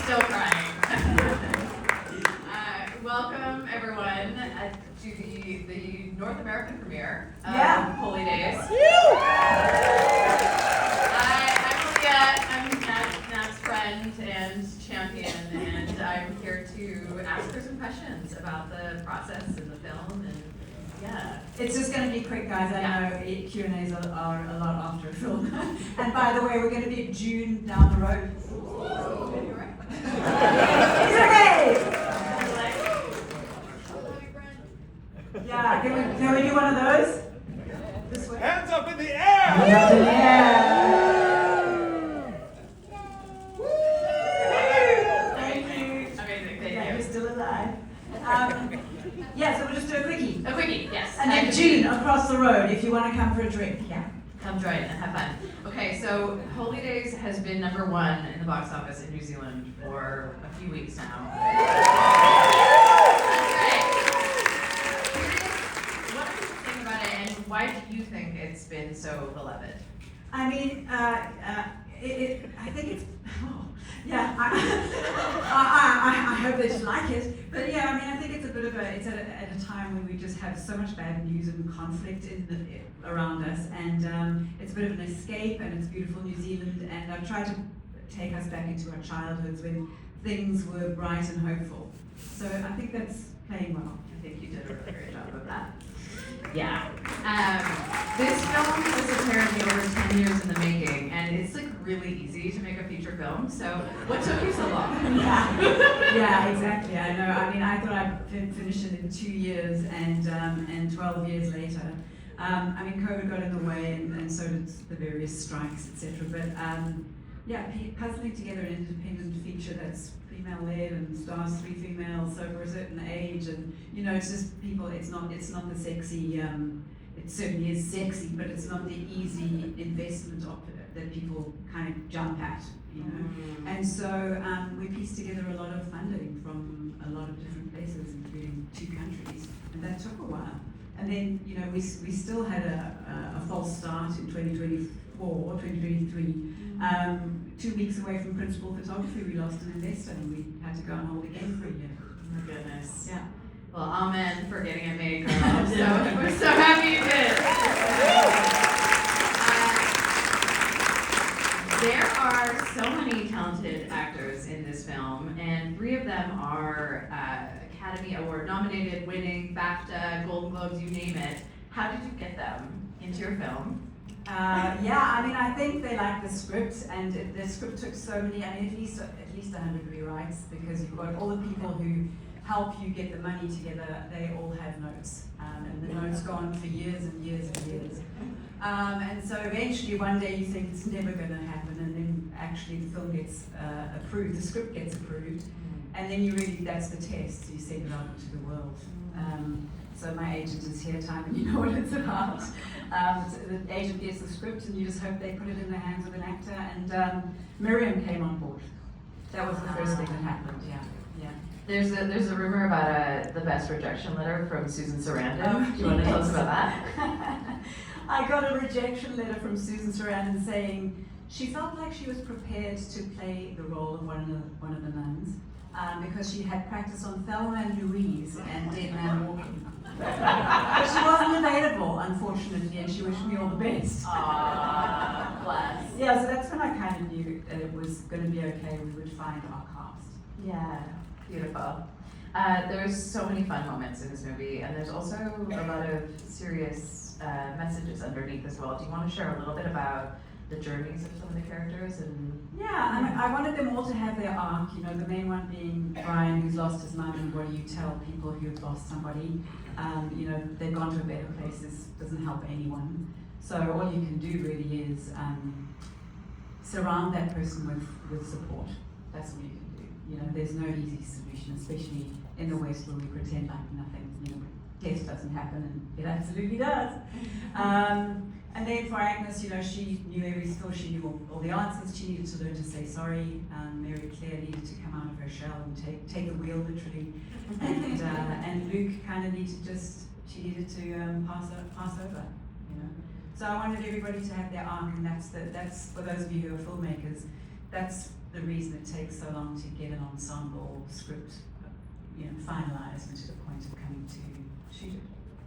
still crying. Welcome, everyone, to the North American premiere of Holy Days. I'm Leah. I'm Nat's friend and champion, and I'm here to ask her some questions about the process and the film, and It's just going to be quick, guys. I know Q&As are a lot after a film. And by the way, we're going to be at June down the road. You're right. It's okay! Yeah, can we do one of those? This way. Hands up in the air! Hands up in the air! Thank you. Amazing, thank Yeah, you. you're still alive. So we'll just do a quickie. A quickie, yes. And then June, across the road, if you want to come for a drink. Yeah. Come join and have fun. Okay, so Holy Days has been #1 in the box office in New Zealand for a few weeks now. What do you think about it, and why do you think it's been so beloved? I mean, I think it's, I hope they just like it. But yeah, I mean, I think it's a bit of it's at a time when we just have so much bad news and conflict around us, and it's a bit of an escape, and it's beautiful New Zealand, and I've tried to take us back into our childhoods when things were bright and hopeful. So I think that's playing well. I think you did a really great job of that. Yeah. This film was apparently over 10 years in the making, and it's like really easy to make a feature film. So what took you so long? Yeah, exactly. I know. I mean, I thought I'd finish it in 2 years, and 12 years later. I mean, COVID got in the way, and so did the various strikes, etc. But puzzling together an independent feature that's female-led and stars 3 females over a certain age, and it's just people. It's not the sexy. It certainly is sexy, but it's not the easy investment that people kind of jump at, And so we pieced together a lot of funding from a lot of different places, including 2 countries, and that took a while. And then we still had a false start in 2024, 2023. 2 weeks away from principal photography, we lost an investor, and we had to go on hold again for a year. Oh my goodness. Yeah. Well, amen for getting it made, girl. So we're so happy you did. There are so many talented actors in this film, and 3 of them are Academy Award nominated, winning, BAFTA, Golden Globes, you name it. How did you get them into your film? I mean, I think they like the script, and the script took so many, at least 100 rewrites, because you've got all the people who help you get the money together. They all have notes, and the notes go on for years and years and years. And so eventually one day you think it's never going to happen, and then actually the film gets approved, the script gets approved, and then that's the test, you send it out into the world. So my agent is here, time, and you know what it's about. So the agent gets the script, and you just hope they put it in the hands of an actor, and Miriam came on board. That was the first thing that happened, yeah. There's a rumor about the best rejection letter from Susan Sarandon. Do you want to tell us about that? I got a rejection letter from Susan Sarandon saying she felt like she was prepared to play the role of one of the nuns because she had practiced on Thelma and Louise and Dead Man Walking. But she wasn't available, unfortunately, and she wished me all the best. Aww, bless. Yeah, so that's when I kind of knew that it was going to be okay. We would find our cast. Yeah, beautiful. There's so many fun moments in this movie, and there's also a lot of serious messages underneath as well. Do you want to share a little bit about the journeys of some of the characters? I wanted them all to have their arc, the main one being Brian, who's lost his mum, and what do you tell people who've lost somebody? They've gone to a better place. This doesn't help anyone. So all you can do really is surround that person with support. That's all you can do. There's no easy solution, especially in the West where we pretend like nothing, death doesn't happen, and it absolutely does. And then for Agnes, she knew every skill, she knew all the answers, she needed to learn to say sorry. Mary Claire needed to come out of her shell and take the wheel literally. And Luke kind of needed to pass over, So I wanted everybody to have their arc, and that's for those of you who are filmmakers, that's the reason it takes so long to get an ensemble script, finalized and to the point of coming to shoot it.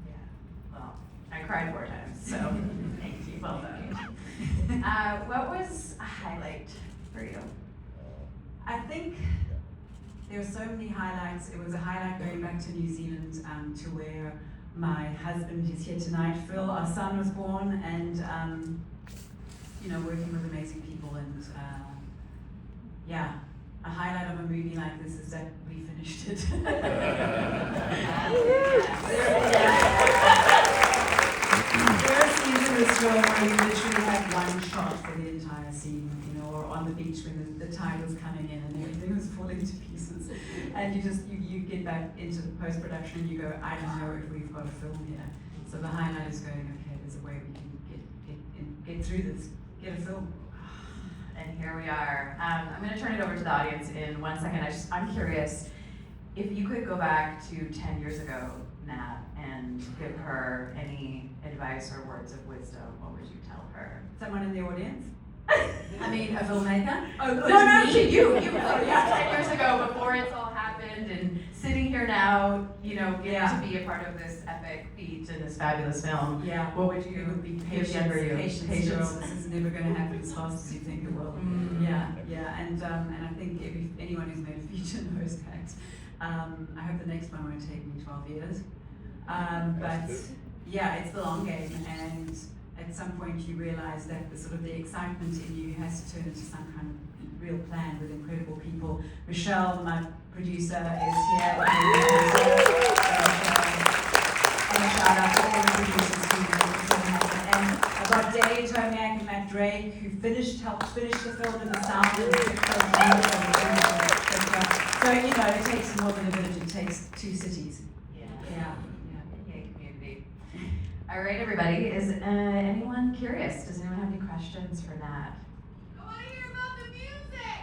Yeah. Well, I cried 4 times, so thank you. Well done. What was a highlight for you? I think there are so many highlights. It was a highlight going back to New Zealand to where my husband is here tonight. Phil, our son, was born, and working with amazing people. And a highlight of a movie like this is that we finished it. There are scenes in this film where you literally have one shot for the entire scene, or on the beach when the tide was coming in and everything was falling to pieces. And you get back into the post-production and you go, I don't know if we've got a film here. So the highlight is going, okay, there's a way we can get through this, get a film. And here we are. I'm going to turn it over to the audience in 1 second. I'm curious, if you could go back to 10 years ago, Nat, and give her any advice or words of wisdom, what would you tell her? Someone in the audience? I mean, a filmmaker? No, to you. You were 10 years ago, before it's all happened, and sitting here now, getting to be a part of this epic feat in this fabulous film. Yeah. What would you It would be give patience, younger you? patience. Girl, this is never going to happen as fast as you think it will. Yeah. And I think if anyone who's made a feature knows that. I hope the next one won't take me 12 years. But yeah, it's the long game, and at some point you realize that the excitement in you has to turn into some kind of real plan with incredible people. Michelle, my producer, is here. And a shout out to all the producers who and I've got Dave Tomiak and Matt Drake, who helped finish the film in the sound and so it takes more than a village, it takes 2 cities. Yeah. Yay, community. All right, everybody. Is anyone curious? Does anyone have any questions for Nat? I want to hear about the music!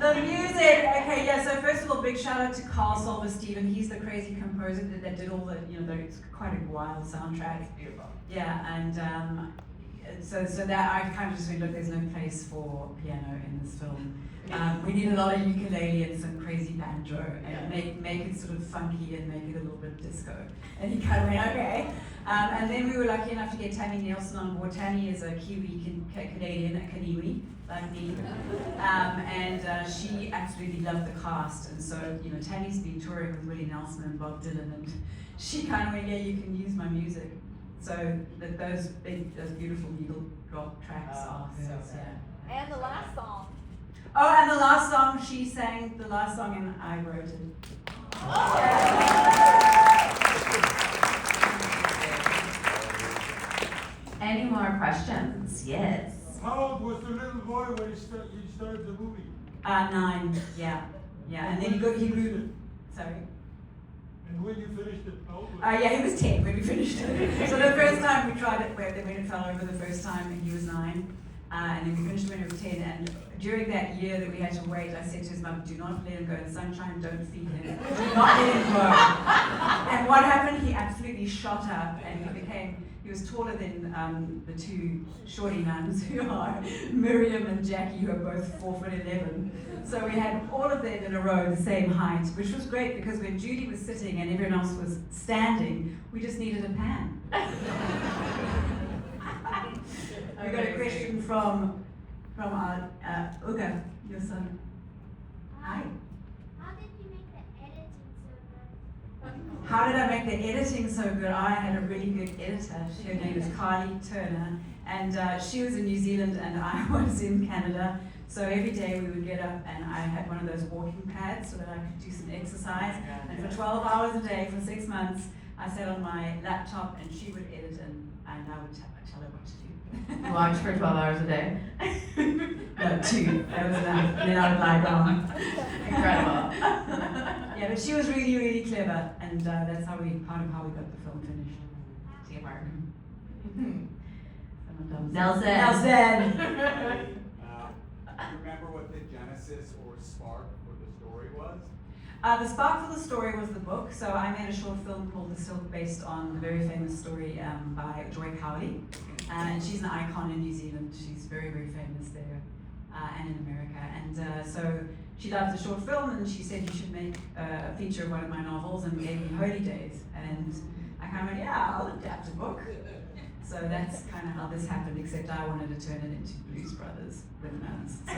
The music! Okay, yeah, so first of all, big shout out to Carl Silver-Steven. He's the crazy composer that did all the, it's quite a wild soundtrack. It's beautiful. Yeah, and so that I kind of just went, look, there's no place for piano in this film. We need a lot of ukulele and some crazy banjo, and make it sort of funky and make it a little bit disco. And he kind of went, okay. And then we were lucky enough to get Tammy Nielsen on board. Tammy is a Kiwi Canadian, a Kaniwi, like me. And she absolutely loved the cast. And so, Tammy's been touring with Willie Nelson and Bob Dylan, and she kind of went, yeah, you can use my music. So that those beautiful needle drop tracks are hers, yeah. And the last song. Oh, and the last song, she sang the last song and I wrote it. Any more questions? Yes. How old was the little boy when he started the movie? 9, yeah. And then he grew, sorry. And when you finished it, how old was Yeah, he was 10 when we finished it. So the first time we tried it, when it fell over the first time, and he was 9. And then we finished when he was 10. And during that year that we had to wait, I said to his mum, do not let him go in the sunshine, don't feed him. Do not let him go. And what happened, he absolutely shot up, and he was taller than the 2 shorty nuns who are Miriam and Jacki, who are both 4'11". So we had all of them in a row the same height, which was great because when Judy was sitting and everyone else was standing, we just needed a pan. We got a question from our Uga, your son. Hi. How did you make the editing so good? How did I make the editing so good? I had a really good editor. Her name is Carly Turner, and she was in New Zealand and I was in Canada. So every day we would get up and I had one of those walking pads so that I could do some exercise. And for 12 hours a day for 6 months, I sat on my laptop and she would edit and I would tell her what to do. You watched for 12 hours a day? No, 2. That was enough. And then I would lie down. Incredible. Yeah, but she was really, really clever, and that's part of how we got the film finished. Teamwork. Nelson. Do you remember what the genesis or spark for the story was? The spark for the story was the book. So I made a short film called The Silk based on the very famous story by Joy Cowley. And she's an icon in New Zealand. She's very, very famous there. and in America. And so she loved the short film, and she said, you should make a feature of one of my novels, and gave me Holy Days. And I kind of went, yeah, I'll adapt a book. So that's kind of how this happened, except I wanted to turn it into Blues Brothers with nuns. So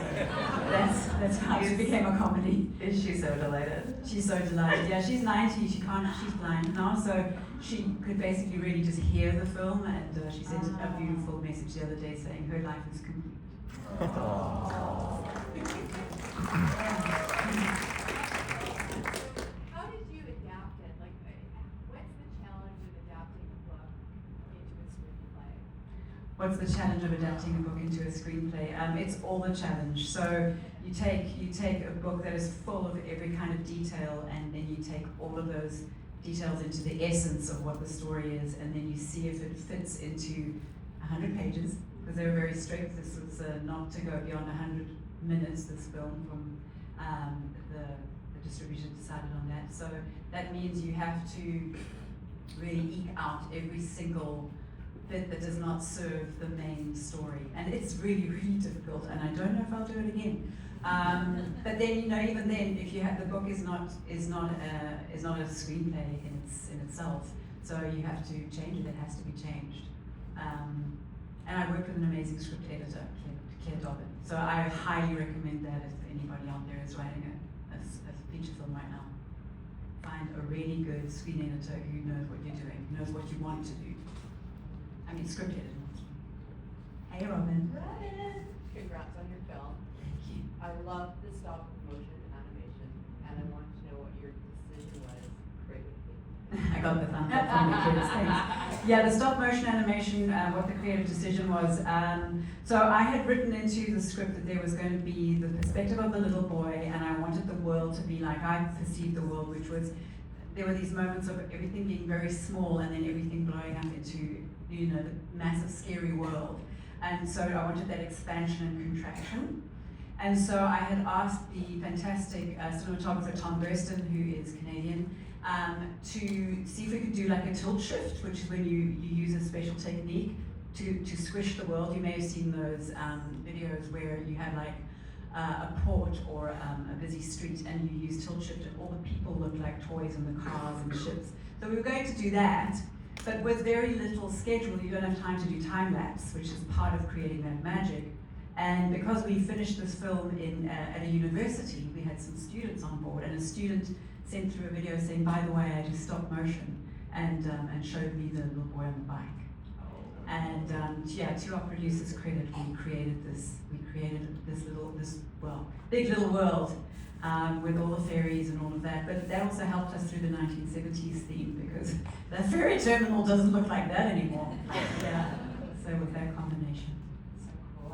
that's how it became a comedy. Is she so delighted? She's so delighted. Yeah, she's 90. She's blind now, so she could basically really just hear the film. And she sent a beautiful message the other day saying her life is complete. How did you adapt it? Like, what's the challenge of adapting a book into a screenplay? What's the challenge of adapting a book into a screenplay? It's all the challenge. So you take a book that is full of every kind of detail, and then you take all of those details into the essence of what the story is, and then you see if it fits into 100 pages, because they were very strict. This was not to go beyond 100 minutes, this film, from the distributor decided on that. So that means you have to really eke out every single bit that does not serve the main story. And it's really, really difficult, and I don't know if I'll do it again. But then, even then, if you have, the book is not a screenplay in itself, so you have to change it. It has to be changed. And I worked with an amazing script editor, Claire Dobbin. So I highly recommend that if anybody out there is writing a feature film right now. Find a really good screen editor who knows what you're doing, who knows what you want to do. I mean, script editor. Hey, Robin. Congrats on your film. Thank you. I love the stop motion animation, and I wanted to know what your decision was creatively. I got the thumbs up from the kids, thanks. Yeah, the stop motion animation, what the creative decision was, so I had written into the script that there was going to be the perspective of the little boy, and I wanted the world to be like I perceived the world, which was, there were these moments of everything being very small and then everything blowing up into, the massive scary world. And so I wanted that expansion and contraction. And so I had asked the fantastic cinematographer Tom Burston, who is Canadian, to see if we could do like a tilt shift, which is when you use a special technique to squish the world. You may have seen those videos where you had like a port or a busy street, and you use tilt shift, and all the people look like toys, and the cars and the ships. So we were going to do that, but with very little schedule. You don't have time to do time lapse, which is part of creating that magic. And because we finished this film at a university, we had some students on board, and a student sent through a video saying, by the way, I do stop motion, and showed me the little boy on the bike. And to our producer's credit, we created this big little world with all the fairies and all of that. But that also helped us through the 1970s theme, because the ferry terminal doesn't look like that anymore. Yeah. So with that combination. So cool.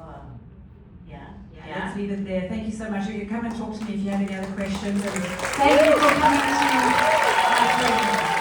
Yeah. Let's leave it there. Thank you so much. You can come and talk to me if you have any other questions. And thank you for coming to my program.